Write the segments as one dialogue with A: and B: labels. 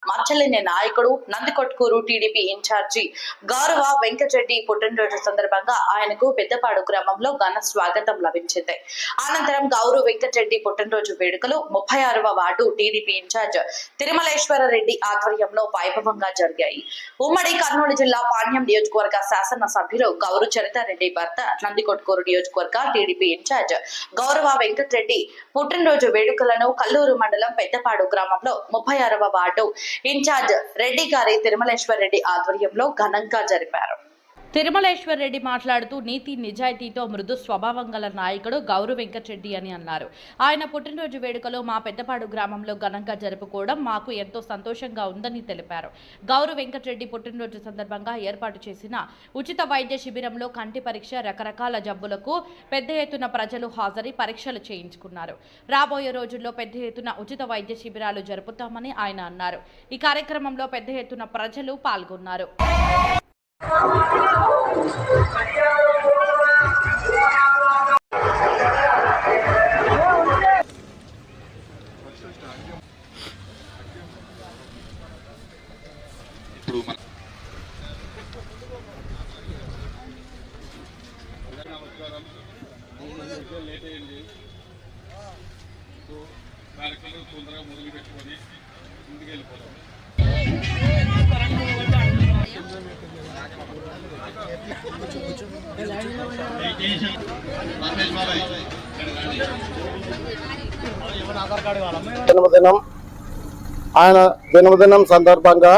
A: మచ్చలేని నాయకుడు Nandikotkur TDP incharge గౌరవ వెంకటరెడ్డి పుట్టినరోజు సందర్భంగా ఆయనకు పెద్దపాడు గ్రామంలో ఘన స్వాగతం లభించింది. అనంతరం గౌరవ వెంకటరెడ్డి పుట్టినరోజు వేడుకలు 36వ వార్డు టీడీపీ ఇన్ఛార్జ్ తిరుమలేశ్వర రెడ్డి ఆధ్వర్యంలో వైభవంగా జరిగాయి. ఉమ్మడి కర్నూలు జిల్లా పాణ్యం నియోజకవర్గ శాసన సభ్యులు గౌరవ చరితారెడ్డి భర్త నందికొట్కూరు నియోజకవర్గ టీడీపీ ఇన్ఛార్జ్ గౌరవ వెంకటరెడ్డి పుట్టినరోజు వేడుకలను కల్లూరు మండలం పెద్దపాడు గ్రామంలో 36వ వార్డు ఇన్ఛార్జ్ రెడ్డి గారి తిరుమలేశ్వర రెడ్డి ఆధ్వర్యంలో ఘనంగా జరిపారు. తిరుమలేశ్వర్ రెడ్డి మాట్లాడుతూ నీతి నిజాయితీతో మృదు స్వభావం గల నాయకుడు గౌరవ వెంకటరెడ్డి అని అన్నారు. ఆయన పుట్టినరోజు వేడుకలు మా పెద్దపాడు గ్రామంలో ఘనంగా జరుపుకోవడం మాకు ఎంతో సంతోషంగా ఉందని తెలిపారు. గౌరవ వెంకటరెడ్డి పుట్టినరోజు సందర్భంగా ఏర్పాటు చేసిన ఉచిత వైద్య శిబిరంలో కంటి పరీక్ష, రకరకాల జబ్బులకు పెద్ద ఎత్తున ప్రజలు హాజరై పరీక్షలు చేయించుకున్నారు. రాబోయే రోజుల్లో పెద్ద ఎత్తున ఉచిత వైద్య శిబిరాలు జరుపుతామని ఆయన అన్నారు. ఈ కార్యక్రమంలో పెద్ద ఎత్తున ప్రజలు పాల్గొన్నారు.
B: తొందరగా మొదలు పెట్టుకొని ముందుకు వెళ్ళిపోతాం.
C: ఆయన జన్మదినం సందర్భంగా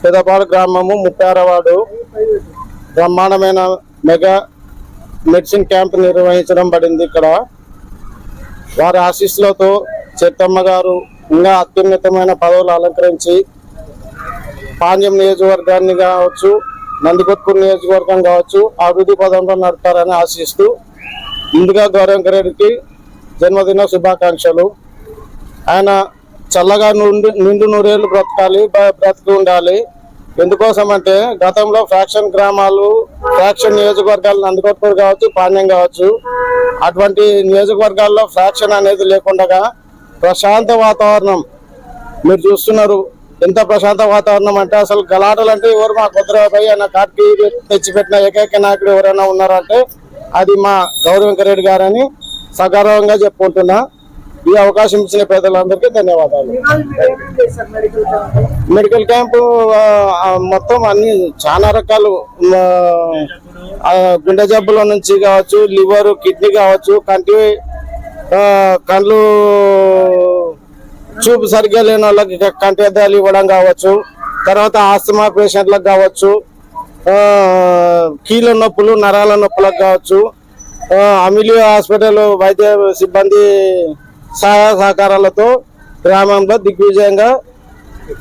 C: పెదపాడు గ్రామము 36వ వార్డు బ్రహ్మాండమైన మెగా మెడిసిన్ క్యాంప్ నిర్వహించడం పడింది. ఇక్కడ వారి ఆశీస్సులతో చెట్టమ్మ గారు ఇంకా అత్యున్నతమైన పదవులు అలంకరించి పాణ్యం నియోజకవర్గాన్ని కావచ్చు, నందికొట్కూరు నియోజకవర్గం కావచ్చు అభివృద్ధి పదంలో నడుపుతారని ఆశిస్తూ ముందుగా గౌరవ వెంకటరెడ్డికి జన్మదిన శుభాకాంక్షలు. ఆయన చల్లగా నిండు నూరేళ్లు బ్రతికి ఉండాలి. ఎందుకోసం అంటే గతంలో ఫ్రాక్షన్ గ్రామాలు, ఫ్రాక్షన్ నియోజకవర్గాలు నందికొట్కూరు కావచ్చు, పాణ్యం కావచ్చు, అటువంటి నియోజకవర్గాల్లో ఫ్రాక్షన్ అనేది లేకుండా ప్రశాంత వాతావరణం మీరు చూస్తున్నారు. ఎంత ప్రశాంత వాతావరణం అంటే అసలు గలాటలు అంటే ఎవరు మా కొద్దిరాబాయి అన్న కాటికి తెచ్చిపెట్టిన ఏకైక నాయకుడు ఎవరైనా ఉన్నారంటే అది మా గౌరవ వెంకటరెడ్డి గారని సగౌరవంగా చెప్పుకుంటున్నా. ఈ అవకాశం ఇచ్చిన పేదలందరికీ ధన్యవాదాలు. మెడికల్ క్యాంపు మొత్తం అన్ని చాలా రకాలు గుండె జబ్బుల నుంచి కావచ్చు, లివర్, కిడ్నీ కావచ్చు, కళ్ళు చూపు సరిగ్గా లేని వాళ్ళకి కంటి అద్దాలు ఇవ్వడం కావచ్చు, తర్వాత ఆస్తమా పేషెంట్లకు కావచ్చు, కీళ్ళ నొప్పులు, నరాల నొప్పులకు కావచ్చు, అమిలియో హాస్పిటల్ వైద్య సిబ్బంది సహాయ సహకారాలతో గ్రామంలో దిగ్విజయంగా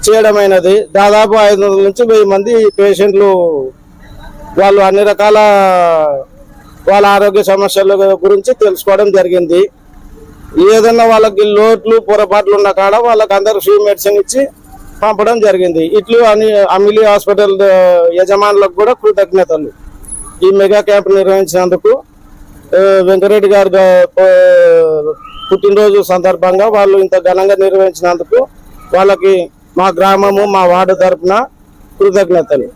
C: చేయడమైనది. దాదాపు 500 నుంచి 1000 మంది పేషెంట్లు వాళ్ళు అన్ని రకాల వాళ్ళ ఆరోగ్య సమస్యల గురించి తెలుసుకోవడం జరిగింది. ఏదన్నా వాళ్ళకి లోట్లు పొరపాట్లు ఉన్న కాడ వాళ్ళకి అందరూ ఫ్రీ మెడిసిన్ ఇచ్చి పంపడం జరిగింది. ఇట్లు అమిలి హాస్పిటల్ యజమానులకు కూడా కృతజ్ఞతలు. ఈ మెగా క్యాంప్ నిర్వహించినందుకు వెంకటరెడ్డి గారు పుట్టినరోజు సందర్భంగా వాళ్ళు ఇంత ఘనంగా నిర్వహించినందుకు వాళ్ళకి మా గ్రామము, మా వార్డు తరఫున కృతజ్ఞతలు.